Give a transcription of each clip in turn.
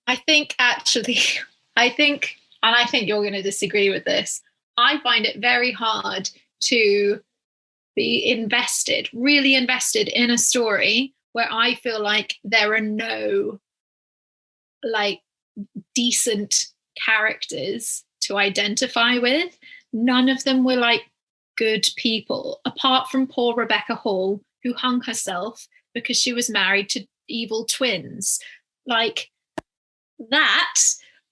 I think actually, I think, and I think you're going to disagree with this. I find it very hard to be invested, really invested in a story where I feel like there are no like decent characters to identify with. None of them were like good people, apart from poor Rebecca Hall, who hung herself because she was married to evil twins. Like that,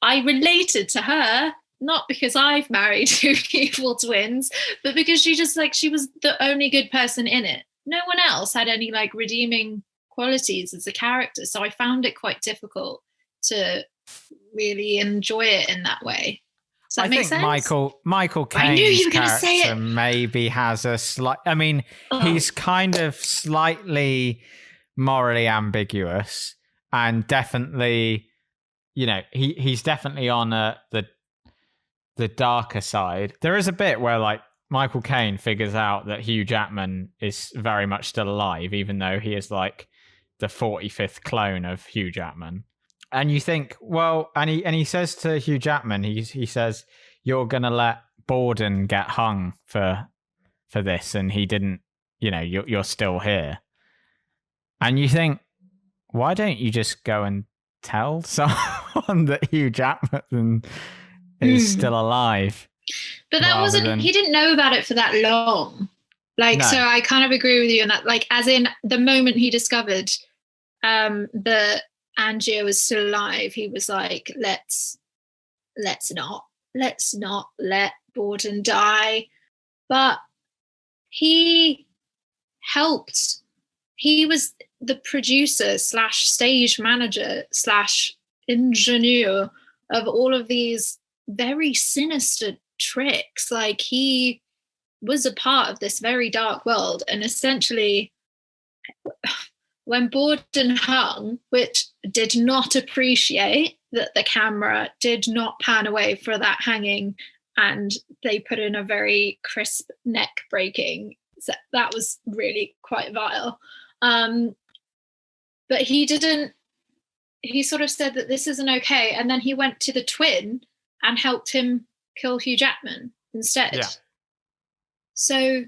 I related to her, not because I've married two evil twins, but because she just like, she was the only good person in it. No one else had any like redeeming qualities as a character. So I found it quite difficult to really enjoy it in that way. Does that make sense? Michael Caine's character maybe has a slight, I mean, he's kind of slightly morally ambiguous and definitely, you know, he's definitely on the darker side. There is a bit where like Michael Caine figures out that Hugh Jackman is very much still alive, even though he is like the 45th clone of Hugh Jackman. And you think, well, and he says to Hugh Jackman, he says, "You're gonna let Borden get hung for this," and he didn't. You know, you're still here. And you think, why don't you just go and tell someone that Hugh Jackman is still alive? But that wasn't. He didn't know about it for that long. Like, no. So I kind of agree with you on that. Like, as in the moment he discovered that Angier was still alive, he was like, let's not let Borden die. But he helped. He was the producer / stage manager / engineer of all of these very sinister tricks. Like, he was a part of this very dark world, and essentially when Borden hung, which did not appreciate that the camera did not pan away for that hanging, and they put in a very crisp neck breaking. So that was really quite vile. But he sort of said that this isn't okay. And then he went to the twin and helped him kill Hugh Jackman instead. Yeah. So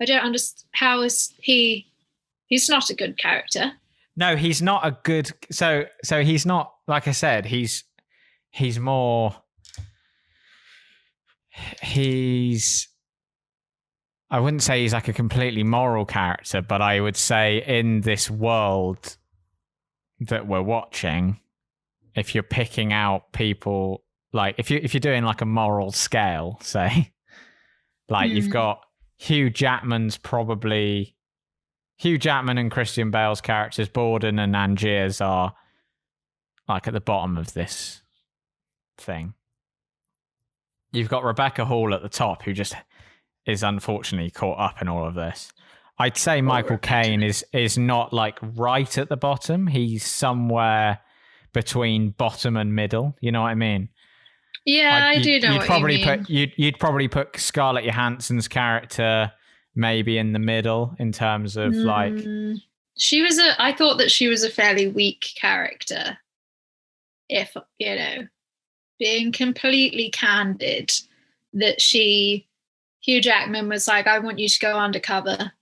I don't understand, how is he's not a good character. No, he's not a good, so he's not, like I said, he's more, I wouldn't say he's like a completely moral character, but I would say in this world that we're watching, if you're picking out people, like if you're doing like a moral scale, say, like you've got Hugh Jackman and Christian Bale's characters, Borden and Angier's are like at the bottom of this thing. You've got Rebecca Hall at the top, who just is unfortunately caught up in all of this. I'd say Michael Caine is not like right at the bottom. He's somewhere between bottom and middle. You know what I mean? Yeah, I do know what you mean. You'd probably put Scarlett Johansson's character maybe in the middle in terms of like... I thought that she was a fairly weak character. If, you know, being completely candid, that Hugh Jackman was like, I want you to go undercover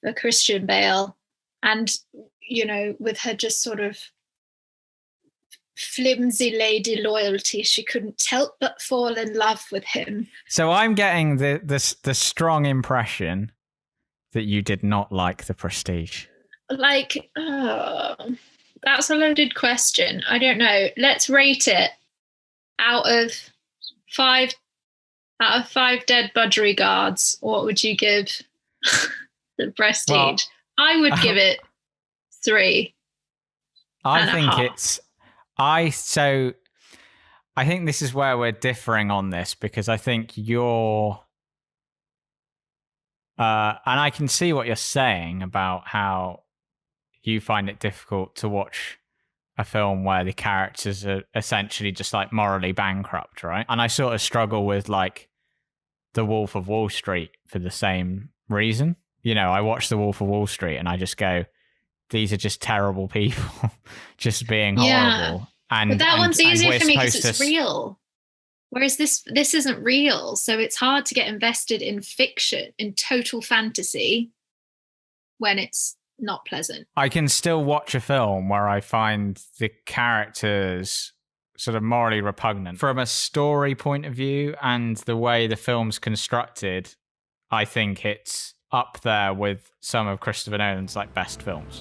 for Christian Bale. And, you know, with her just sort of flimsy lady loyalty, she couldn't help but fall in love with him. So I'm getting the strong impression that you did not like The Prestige. Like, that's a loaded question. I don't know. Let's rate it out of 5 dead budgerigars. What would you give The Prestige? Well, I would give it 3. I think this is where we're differing on this, because I think you're, and I can see what you're saying about how you find it difficult to watch a film where the characters are essentially just like morally bankrupt, right? And I sort of struggle with like The Wolf of Wall Street for the same reason. You know, I watch The Wolf of Wall Street and I just go, these are just terrible people just being horrible. But that one's easier for me because it's real. Whereas this isn't real. So it's hard to get invested in fiction, in total fantasy, when it's not pleasant. I can still watch a film where I find the characters sort of morally repugnant. From a story point of view and the way the film's constructed, I think it's up there with some of Christopher Nolan's best films.